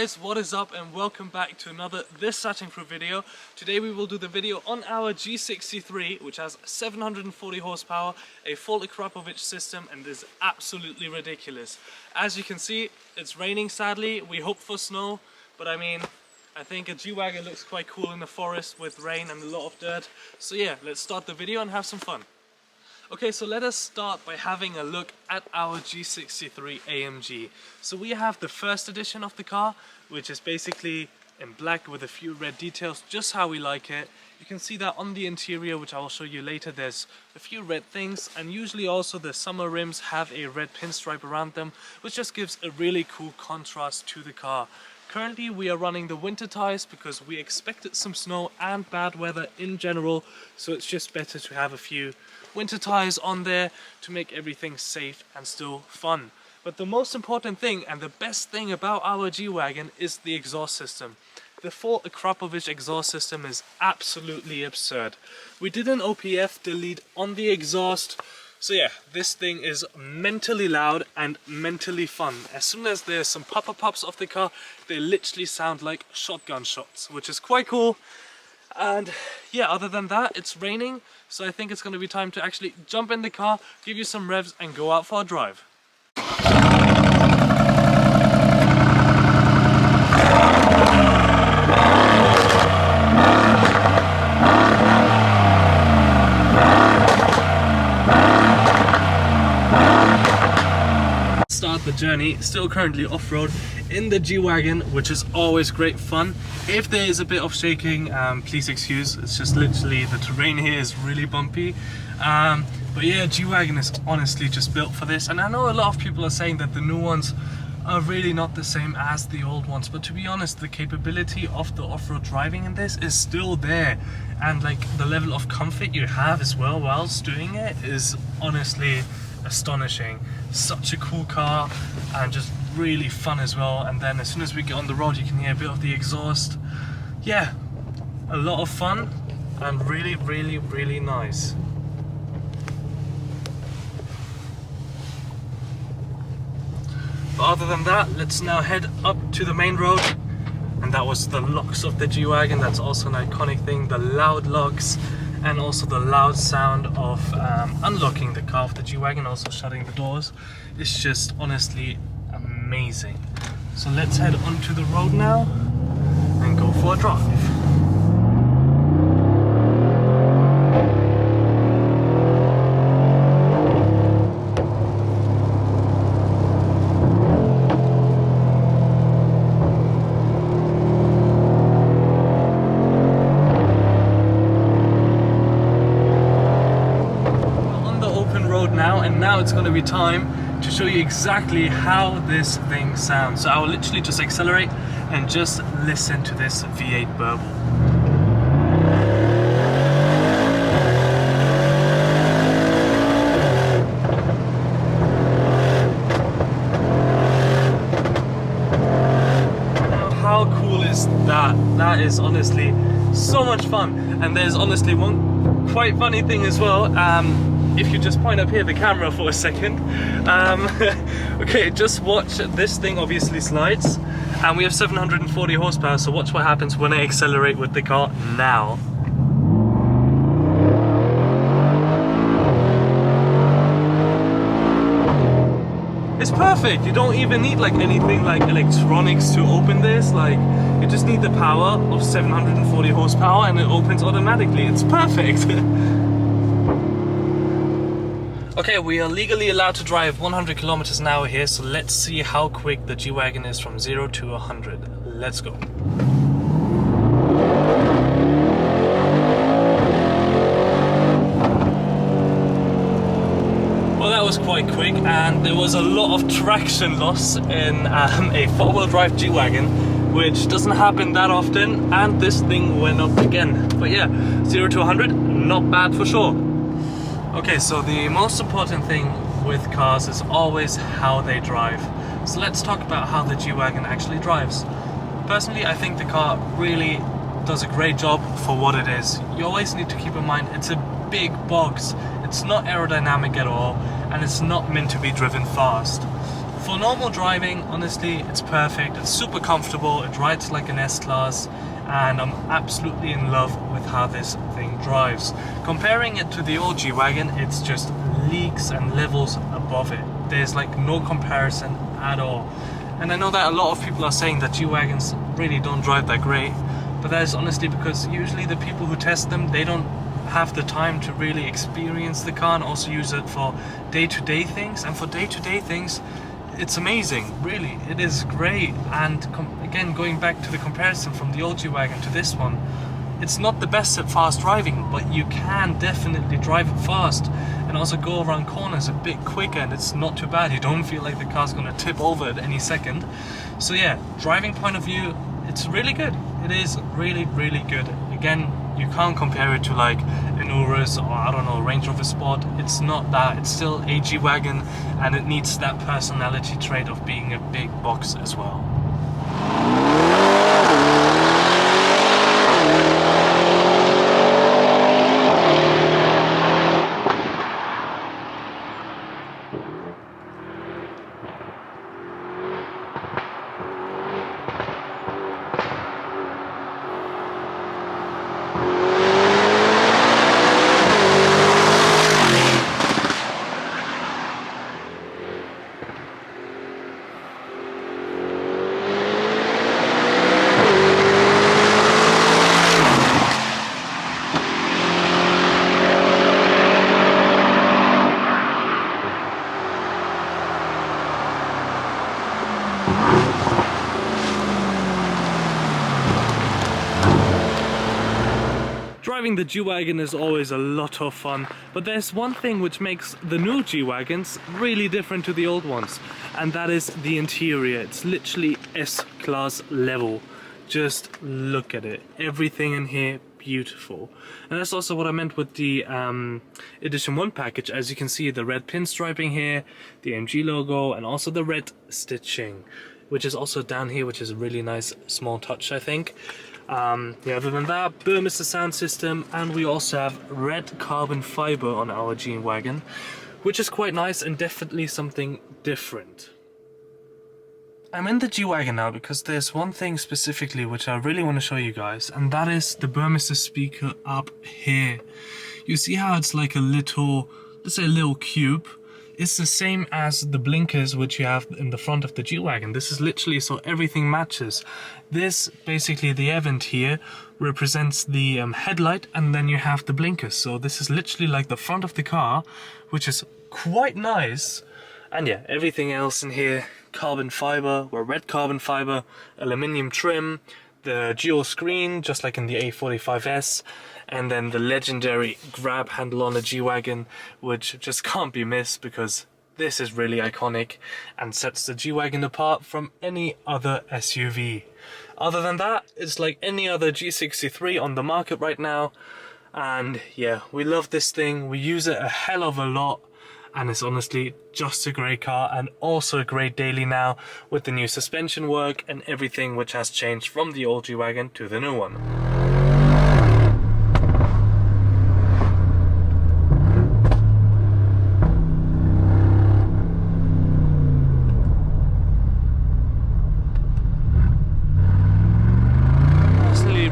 guys, what is up and welcome back to another TheSatinCrew video. Today we will do the video on our G63, which has 740 horsepower, a full Akrapovic system, and is absolutely ridiculous. As you can see, it's raining sadly. We hope for snow, but I mean, I think a G-Wagon looks quite cool in the forest with rain and a lot of dirt. So yeah, let's start the video and have some fun. Okay, so let us start by having a look at our G63 AMG. So we have the first edition of the car, which is basically in black with a few red details, just how we like it. You can see that on the interior, which I will show you later, there's a few red things, and usually also the summer rims have a red pinstripe around them, which just gives a really cool contrast to the car. Currently we are running the winter tires because we expected some snow and bad weather in general, so it's just better to have a few winter tires on there to make everything safe and still fun. But the most important thing and the best thing about our G-Wagon is the exhaust system. The full Akrapovic exhaust system is absolutely absurd. We did an OPF delete on the exhaust, so yeah, this thing is mentally loud and mentally fun. As soon as there's some pop-pops of the car, they literally sound like shotgun shots, which is quite cool. And yeah, other than that, it's raining, so I think it's going to be time to actually jump in the car, give you some revs and go out for a drive. Start the journey, still currently off-road in the G-Wagon, which is always great fun. If there is a bit of shaking, please excuse, it's just literally the terrain here is really bumpy. But yeah, G-Wagon is honestly just built for this, and I know a lot of people are saying that the new ones are really not the same as the old ones, but to be honest, the capability of the off-road driving in this is still there, and like the level of comfort you have as well whilst doing it is honestly astonishing. Such a cool car and just really fun as well. And then as soon as we get on the road, you can hear a bit of the exhaust. Yeah, a lot of fun and really nice. But other than that, let's now head up to the main road. And that was the locks of the G-Wagon. That's also an iconic thing, the loud locks, and also the loud sound of unlocking the car of the G-Wagon, also shutting the doors. It's just honestly amazing. So let's head onto the road now and go for a drive. Now it's going to be time to show you exactly how this thing sounds. So I will literally just accelerate and just listen to this V8 burble. Now, how cool is that? That is honestly so much fun. And there's honestly one quite funny thing as well. If you just point up here the camera for a second, okay, just watch, this thing obviously slides, and we have 740 horsepower, so watch what happens when I accelerate with the car now. It's perfect. You don't even need like anything like electronics to open this. Like, you just need the power of 740 horsepower and it opens automatically. It's perfect. Okay, we are legally allowed to drive 100 kilometers an hour here, so let's see how quick the G-Wagon is from 0 to 100. Let's go. Well, that was quite quick, and there was a lot of traction loss in a four-wheel drive G-Wagon, which doesn't happen that often, and this thing went up again. But yeah, 0 to 100, not bad for sure. Okay, so the most important thing with cars is always how they drive. So let's talk about how the G-Wagon actually drives. Personally, I think the car really does a great job for what it is. You always need to keep in mind it's a big box. It's not aerodynamic at all, and it's not meant to be driven fast. For normal driving, honestly, it's perfect. It's super comfortable, it rides like an S-Class, and I'm absolutely in love with how this thing drives. Comparing it to the old G-Wagon, it's just leagues and levels above it. There's like no comparison at all. And I know that a lot of people are saying that G-Wagons really don't drive that great, but that is honestly because usually the people who test them, they don't have the time to really experience the car and also use it for day-to-day things. And for day-to-day things, it's amazing, really, it is great. And again, going back to the comparison from the old G-Wagon to this one, it's not the best at fast driving, but you can definitely drive it fast and also go around corners a bit quicker, and it's not too bad. You don't feel like the car's gonna tip over at any second. So yeah, driving point of view, it's really good. It is really, really good. Again, you can't compare it to like an Urus or I don't know, Range Rover Sport. It's not that. It's still a G-Wagon, and it needs that personality trait of being a big box as well. Driving the G-Wagon is always a lot of fun, but there's one thing which makes the new G-Wagons really different to the old ones, and that is the interior. It's literally S-Class level. Just look at it. Everything in here, beautiful. And that's also what I meant with the Edition 1 package. As you can see, the red pinstriping here, the AMG logo, and also the red stitching, which is also down here, which is a really nice small touch, I think. Yeah, other than that, boom is the sound system, and we also have red carbon fiber on our G-Wagon, which is quite nice and definitely something different. I'm in the G-Wagon now because there's one thing specifically which I really want to show you guys, and that is the Burmester speaker up here. You see how it's like a little, let's say a little cube? It's the same as the blinkers which you have in the front of the G-Wagon. This is literally so everything matches. This, basically the event here, represents the headlight, and then you have the blinkers. So this is literally like the front of the car, which is quite nice. And yeah, everything else in here, carbon fiber, or red carbon fiber, aluminium trim, the dual screen, just like in the A45S, and then the legendary grab handle on the G-Wagon, which just can't be missed because this is really iconic and sets the G-Wagon apart from any other SUV. Other than that, it's like any other G63 on the market right now, and yeah, we love this thing, we use it a hell of a lot, and it's honestly just a great car, and also a great daily now with the new suspension work and everything which has changed from the old G-Wagon to the new one.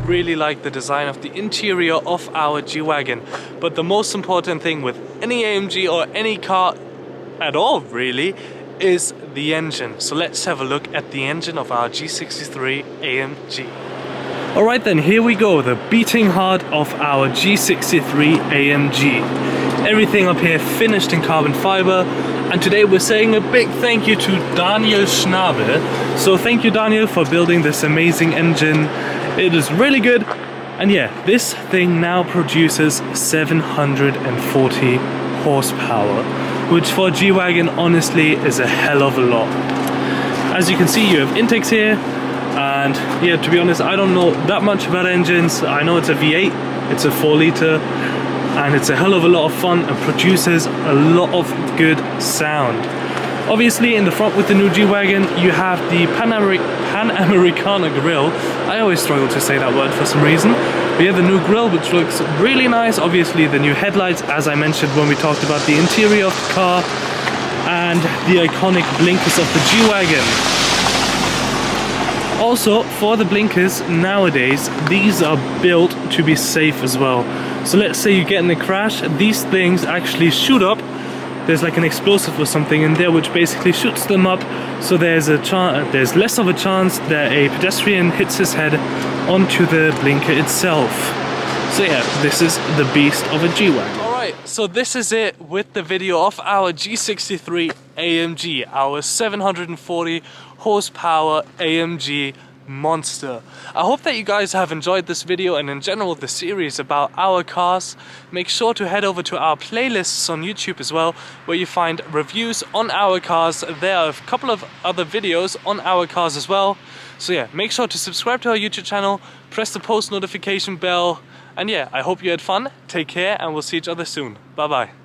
Really like the design of the interior of our G-Wagon, but the most important thing with any AMG or any car at all really is the engine. So let's have a look at the engine of our G63 AMG. Alright then, here we go, the beating heart of our G63 AMG. Everything up here finished in carbon fiber, and today we're saying a big thank you to Daniel Schnabel. So thank you, Daniel, for building this amazing engine. It is really good, and yeah, this thing now produces 740 horsepower, which for a G-Wagon honestly is a hell of a lot. As you can see, you have intakes here, and yeah, to be honest, I don't know that much about engines. I know it's a V8, it's a 4 liter, and it's a hell of a lot of fun and produces a lot of good sound. Obviously, in the front with the new G-Wagon, you have the Panamericana grille. I always struggle to say that word for some reason. But yeah, the new grille, which looks really nice. Obviously, the new headlights, as I mentioned when we talked about the interior of the car. and the iconic blinkers of the G-Wagon. Also, for the blinkers nowadays, these are built to be safe as well. So let's say you get in a crash, these things actually shoot up. There's like an explosive or something in there which basically shoots them up, so there's less of a chance that a pedestrian hits his head onto the blinker itself. So yeah, this is the beast of a G-Wagon. Alright, so this is it with the video of our G63 AMG, our 740 horsepower AMG monster. I hope that you guys have enjoyed this video and in general the series about our cars. Make sure to head over to our playlists on YouTube as well, where you find reviews on our cars. There are a couple of other videos on our cars as well. So yeah, make sure to subscribe to our YouTube channel, press the post notification bell, and yeah, I hope you had fun, take care, and we'll see each other soon. Bye bye.